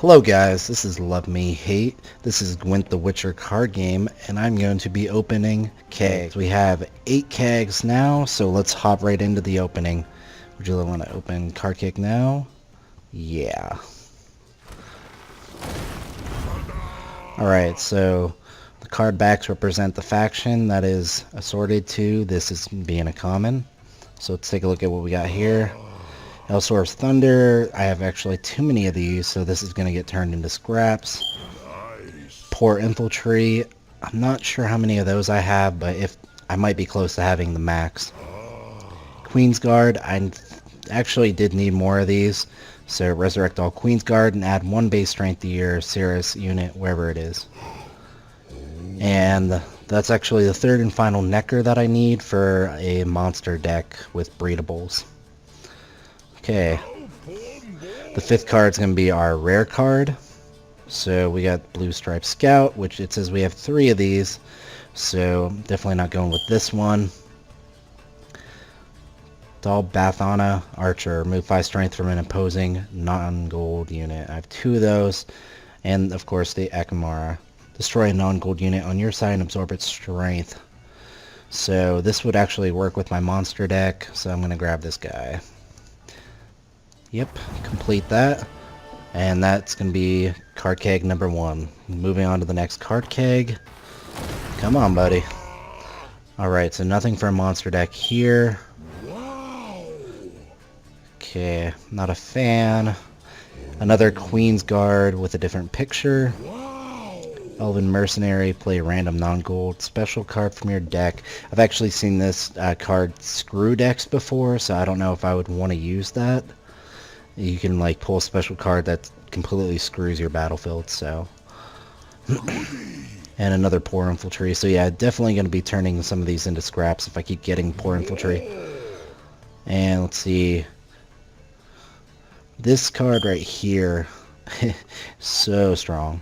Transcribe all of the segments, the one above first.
Hello guys, this is Love Me Hate. This is Gwent the Witcher card game, and I'm going to be opening kegs. We have 8 kegs now, so let's hop right into the opening. Would you want to open card keg now? Yeah. Alright, so the card backs represent the faction that is assorted to. This is being a common. So let's take a look at what we got here. Elsor's Thunder. I have actually too many of these, so this is going to get turned into scraps. Poor Infiltree. I'm not sure how many of those I have, but if I might be close to having the max. Queen's Guard. I actually did need more of these, so resurrect all Queen's Guard and add 1 base strength to your Cirrus unit, wherever it is. And that's actually the third and final Necker that I need for a monster deck with breedables. Okay, the 5th card is going to be our rare card. So we got Blue Stripe Scout, which it says we have 3 of these, so definitely not going with this one. Dal Bathana Archer, remove 5 strength from an opposing non-gold unit. I have 2 of those, and of course the Akamara. Destroy a non-gold unit on your side and absorb its strength. So this would actually work with my monster deck, so I'm going to grab this guy. Yep, complete that. And that's going to be card keg number 1. Moving on to the next card keg. Come on, buddy. Alright, so nothing for a monster deck here. Okay, not a fan. Another Queen's Guard with a different picture. Elven Mercenary, play a random non-gold special card from your deck. I've actually seen this card screw decks before, so I don't know if I would want to use that. You can like pull a special card that completely screws your battlefield, so. And another Poor Infiltree. So yeah, definitely going to be turning some of these into scraps if I keep getting Poor Infiltree. And let's see. This card right here, so strong.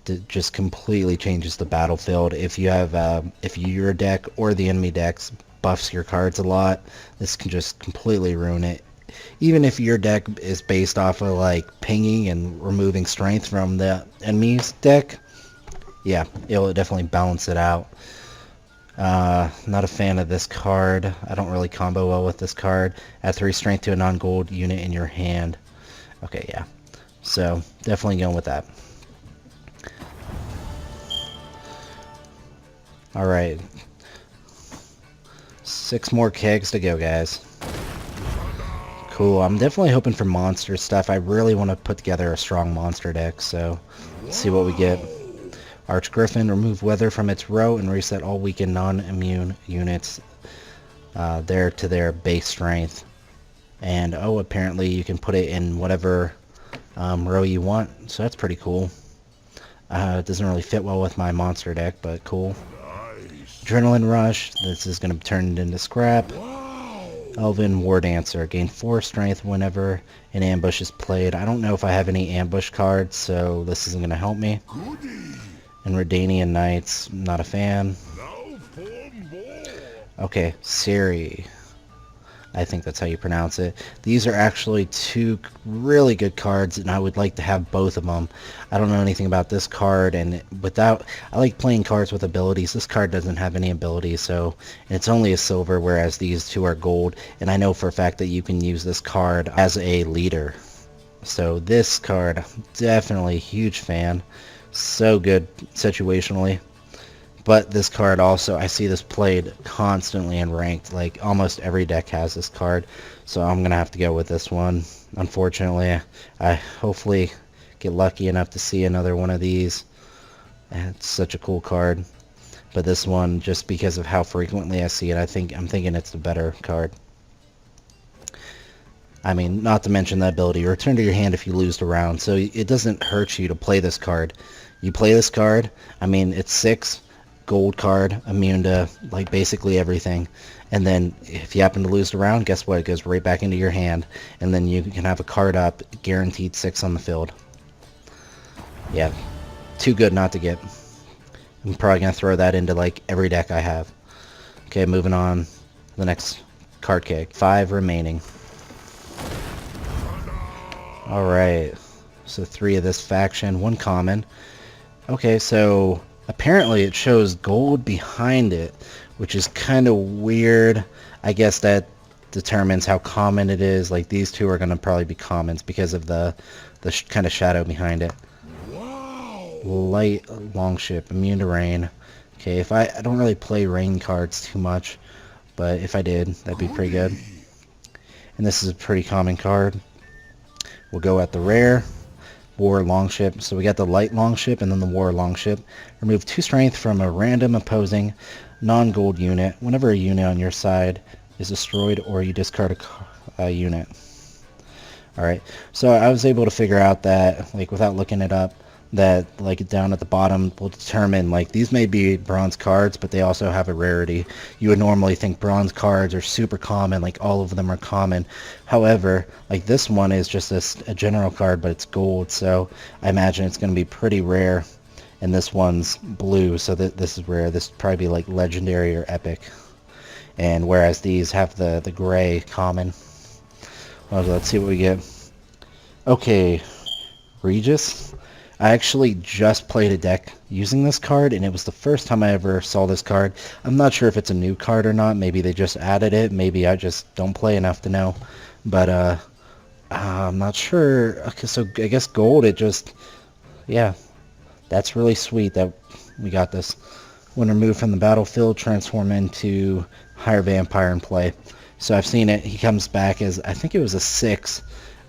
It just completely changes the battlefield. If you have, if your deck or the enemy decks buffs your cards a lot, this can just completely ruin it. Even if your deck is based off of like pinging and removing strength from the enemy's deck, yeah, it'll definitely balance it out. Not a fan of this card. I don't really combo well with this card. Add 3 strength to a non-gold unit in your hand. Okay, yeah. So definitely going with that. Alright. 6 more kegs to go, guys. Cool. I'm definitely hoping for monster stuff. I really want to put together a strong monster deck, so let's see what we get. Arch Griffin, remove weather from its row and reset all weakened non-immune units there to their base strength. And oh, apparently you can put it in whatever row you want, so that's pretty cool. It doesn't really fit well with my monster deck, but cool. Adrenaline Rush, this is going to turn it into scrap. Elven War Dancer, gain 4 strength whenever an ambush is played. I don't know if I have any ambush cards, so this isn't going to help me. And Redanian Knights, not a fan. Okay, Siri. I think that's how you pronounce it. These are actually 2 really good cards, and I would like to have both of them. I don't know anything about this card, and I like playing cards with abilities. This card doesn't have any abilities, so it's only a silver, whereas these 2 are gold, and I know for a fact that you can use this card as a leader. So this card, definitely a huge fan. So good situationally. But this card also, I see this played constantly in ranked. Like, almost every deck has this card. So I'm going to have to go with this one. Unfortunately, I hopefully get lucky enough to see another one of these. It's such a cool card. But this one, just because of how frequently I see it, I'm thinking it's the better card. I mean, not to mention the ability. Return to your hand if you lose the round. So it doesn't hurt you to play this card. You play this card, I mean, it's 6. Gold card, immune to like basically everything, and then if you happen to lose the round, guess what, it goes right back into your hand, and then you can have a card up, guaranteed 6 on the field. Yeah, too good not to get. I'm probably gonna throw that into like every deck I have. Okay, moving on to the next card keg. 5 remaining. Alright, So 3 of this faction, 1 common. Okay, so apparently it shows gold behind it, which is kind of weird. I guess that determines how common it is. Like these 2 are going to probably be commons because of the kind of shadow behind it. Light longship, immune to rain. Okay, if I don't really play rain cards too much, but if I did, that'd be pretty good. And this is a pretty common card. We'll go at the rare. War longship. So we got the light longship and then the war longship. Remove 2 strength from a random opposing non-gold unit whenever a unit on your side is destroyed or you discard a unit. Alright, so I was able to figure out that, like without looking it up, that like down at the bottom will determine like these may be bronze cards, but they also have a rarity. You would normally think bronze cards are super common, like all of them are common. However, like this one is just a general card, but it's gold, so I imagine it's going to be pretty rare. And this one's blue, so this is rare. This would probably be like legendary or epic. And whereas these have the gray common. Well, let's see what we get. Okay, Regis. I actually just played a deck using this card, and it was the first time I ever saw this card. I'm not sure if it's a new card or not. Maybe they just added it. Maybe I just don't play enough to know. But I'm not sure. Okay, so I guess gold, it just... Yeah, that's really sweet that we got this. When removed from the battlefield, transform into higher vampire in play. So I've seen it. He comes back as, I think it was a 6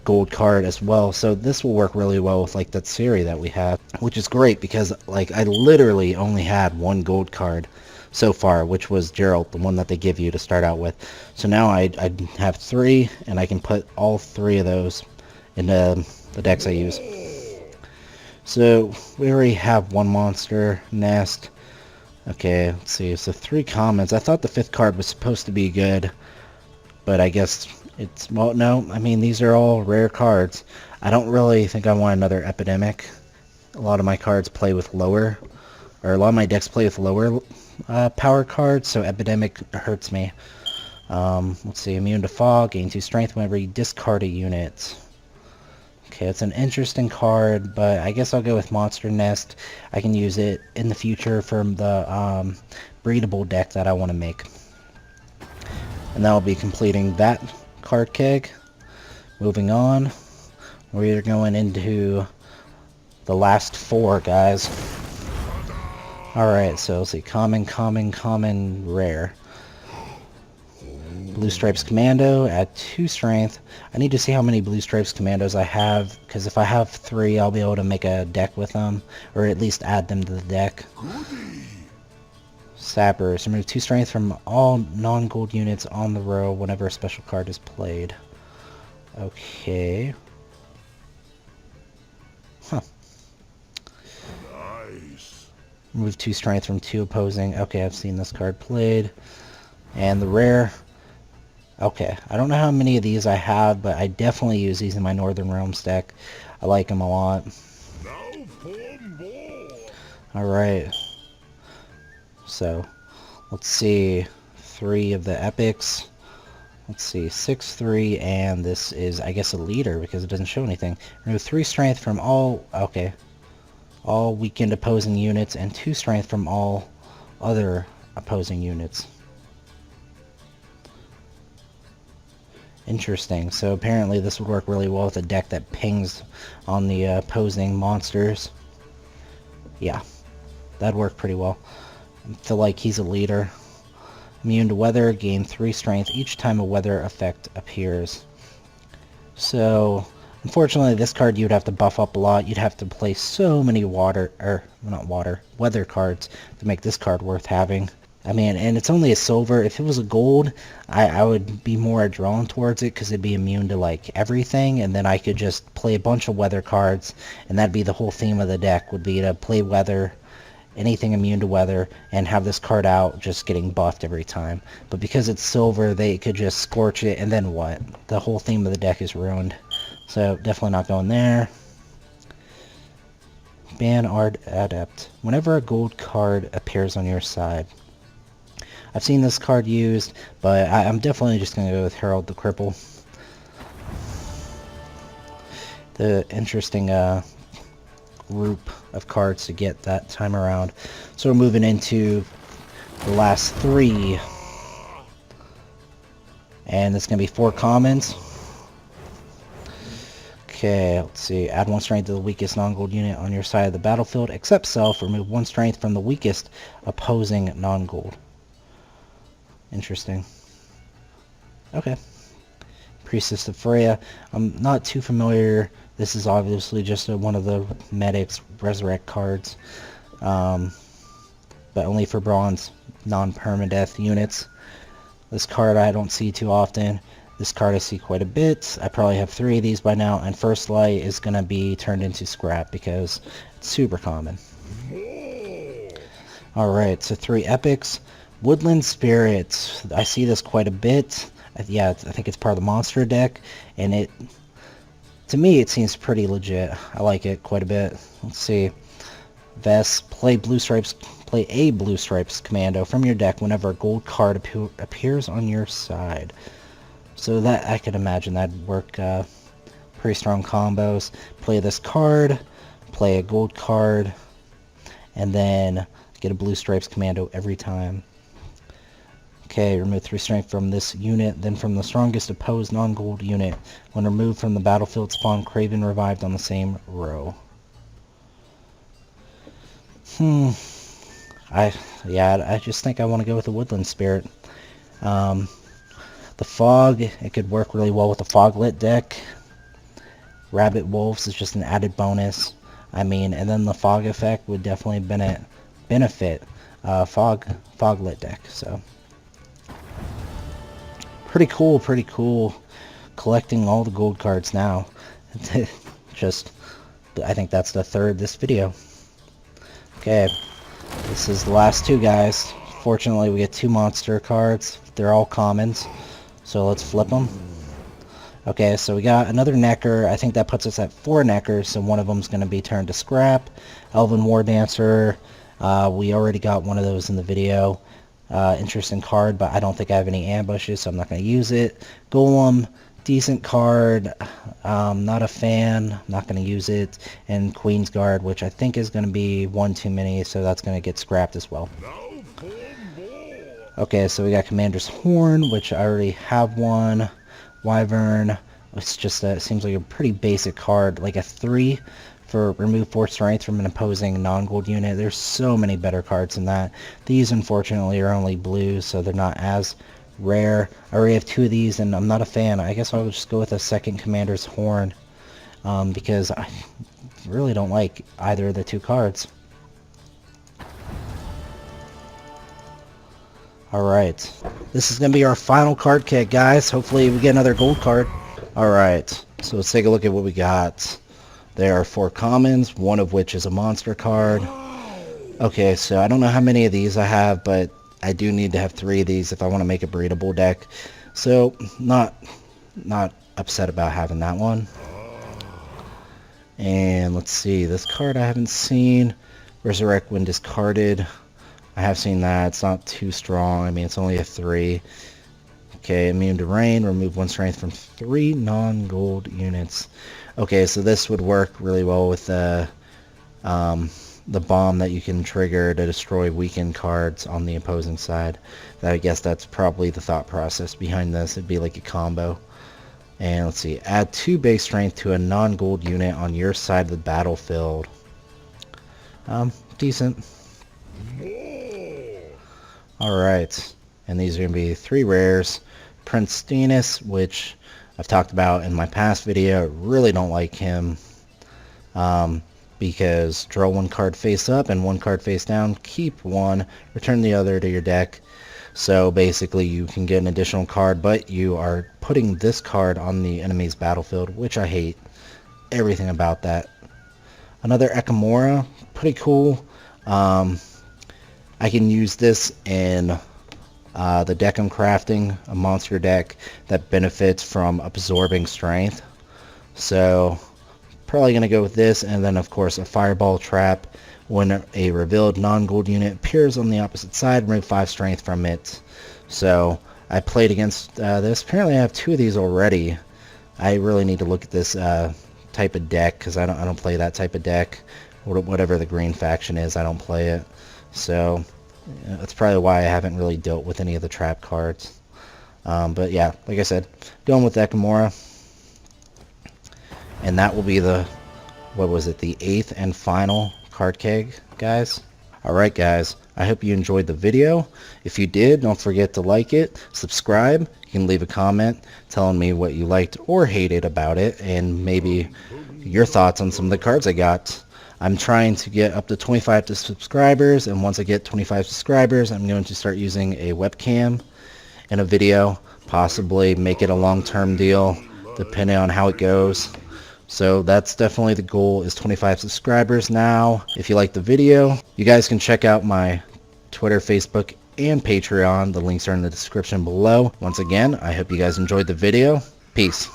gold card as well, so this will work really well with like that series that we have, which is great because like I literally only had 1 gold card so far, which was Gerald, the one that they give you to start out with. So now I have 3, and I can put all 3 of those in the decks I use. So we already have 1 monster nest. Okay, let's see, so 3 commons. I thought the 5th card was supposed to be good, but I guess it's, well, no, I mean, these are all rare cards. I don't really think I want another Epidemic. A lot of my cards play with lower, or a lot of my decks play with lower power cards, so Epidemic hurts me. Let's see, immune to fog, gain 2 strength whenever you discard a unit. Okay, it's an interesting card, but I guess I'll go with Monster Nest. I can use it in the future for the breedable deck that I want to make. And that'll be completing that card keg. Moving on, we're going into the last 4, guys. Alright, so let's see, common, rare. Blue Stripes Commando, add 2 strength. I need to see how many Blue Stripes Commandos I have, because if I have 3, I'll be able to make a deck with them, or at least add them to the deck. Sappers, remove 2 strength from all non-gold units on the row whenever a special card is played. Okay. Huh. Nice. Remove 2 strength from 2 opposing. Okay, I've seen this card played. And the rare. Okay, I don't know how many of these I have, but I definitely use these in my Northern Realms deck. I like them a lot. Alright. So, let's see, 3 of the epics. Let's see, 6, 3, and this is, I guess, a leader because it doesn't show anything. Remove 3 strength from all, okay, all weakened opposing units, and 2 strength from all other opposing units. Interesting. So apparently this would work really well with a deck that pings on the opposing monsters. Yeah, that'd work pretty well. I feel like he's a leader. Immune to weather, gain 3 strength each time a weather effect appears. So, unfortunately this card you'd have to buff up a lot. You'd have to play so many weather cards to make this card worth having. I mean, and it's only a silver. If it was a gold, I would be more drawn towards it because it'd be immune to like everything, and then I could just play a bunch of weather cards, and that'd be the whole theme of the deck, would be to play weather, anything immune to weather, and have this card out just getting buffed every time. But because it's silver, they could just scorch it, and then what? The whole theme of the deck is ruined. So definitely not going there. Ban Adept. Whenever a gold card appears on your side. I've seen this card used, but I'm definitely just going to go with Herald the Cripple. the interesting group of cards to get that time around. So we're moving into the last 3. And it's going to be 4 commons. Okay, let's see. Add 1 strength to the weakest non-gold unit on your side of the battlefield, except self. Remove 1 strength from the weakest opposing non-gold. Interesting. Okay. Priestess of Freya. I'm not too familiar. This is obviously just one of the Medic's Resurrect cards. But only for bronze non-permadeath units. This card I don't see too often. This card I see quite a bit. I probably have 3 of these by now, and First Light is going to be turned into scrap because it's super common. Alright, so 3 epics. Woodland Spirit. I see this quite a bit. Yeah, I think it's part of the monster deck, and to me it seems pretty legit. I like it quite a bit. Let's see. Vest, play a Blue Stripes commando from your deck whenever a gold card appears on your side. So that, I could imagine that'd work pretty strong combos. Play this card, play a gold card, and then get a Blue Stripes commando every time. Okay, remove 3 strength from this unit, then from the strongest opposed non-gold unit. When removed from the battlefield, spawn Craven revived on the same row. I just think I want to go with the Woodland Spirit. The Fog, it could work really well with the Foglit deck. Rabbit Wolves is just an added bonus. I mean, and then the Fog effect would definitely benefit Foglit deck. So pretty cool collecting all the gold cards now. Just, I think that's the third this video. Okay, this is the last 2 guys. Fortunately, we get 2 monster cards. They're all commons. So let's flip them. Okay, so we got another Necker. I think that puts us at 4 Neckers, so one of them's going to be turned to scrap. Elven War Dancer. We already got one of those in the video. Interesting card, but I don't think I have any ambushes, so I'm not going to use it. Golem, decent card. Not a fan. Not going to use it. And Queen's Guard, which I think is going to be 1 too many, so that's going to get scrapped as well. Okay, so we got Commander's Horn, which I already have one. Wyvern, it's just it seems like a pretty basic card, like a 3 for remove 4 strength from an opposing non-gold unit. There's so many better cards than that. These, unfortunately, are only blue, so they're not as rare. I already have 2 of these, and I'm not a fan. I guess I'll just go with a second Commander's Horn, because I really don't like either of the 2 cards. Alright, this is going to be our final card kit, guys. Hopefully we get another gold card. Alright, so let's take a look at what we got. There are 4 commons, one of which is a monster card. Okay, so I don't know how many of these I have, but I do need to have 3 of these if I want to make a breedable deck. So, not upset about having that one. And let's see, this card I haven't seen. Resurrect when discarded. I have seen that. It's not too strong. I mean, it's only a 3. Okay, immune to rain. Remove 1 strength from 3 non-gold units. Okay, so this would work really well with the bomb that you can trigger to destroy weakened cards on the opposing side. I guess that's probably the thought process behind this. It'd be like a combo. And let's see. Add 2 base strength to a non-gold unit on your side of the battlefield. Decent. Alright, and these are going to be 3 rares. Prince Dinas, which I've talked about in my past video. Really don't like him, because draw 1 card face up and 1 card face down, keep 1, return the other to your deck. So basically you can get an additional card, but you are putting this card on the enemy's battlefield, which I hate everything about that. Another Ekamora, pretty cool. I can use this in the deck I'm crafting, a monster deck that benefits from absorbing strength. So probably going to go with this, and then of course a fireball trap. When a revealed non-gold unit appears on the opposite side, remove 5 strength from it. So I played against this. Apparently I have 2 of these already. I really need to look at this type of deck, because I don't play that type of deck. Whatever the green faction is, I don't play it. So that's probably why I haven't really dealt with any of the trap cards. But yeah, like I said, dealing with Ekamora. And that will be the, what was it, the 8th and final card keg, guys. Alright guys, I hope you enjoyed the video. If you did, don't forget to like it, subscribe. You can leave a comment telling me what you liked or hated about it, and maybe your thoughts on some of the cards I got. I'm trying to get up to 25 subscribers, and once I get 25 subscribers, I'm going to start using a webcam in a video, possibly make it a long-term deal, depending on how it goes. So that's definitely the goal, is 25 subscribers now. If you like the video, you guys can check out my Twitter, Facebook, and Patreon. The links are in the description below. Once again, I hope you guys enjoyed the video. Peace.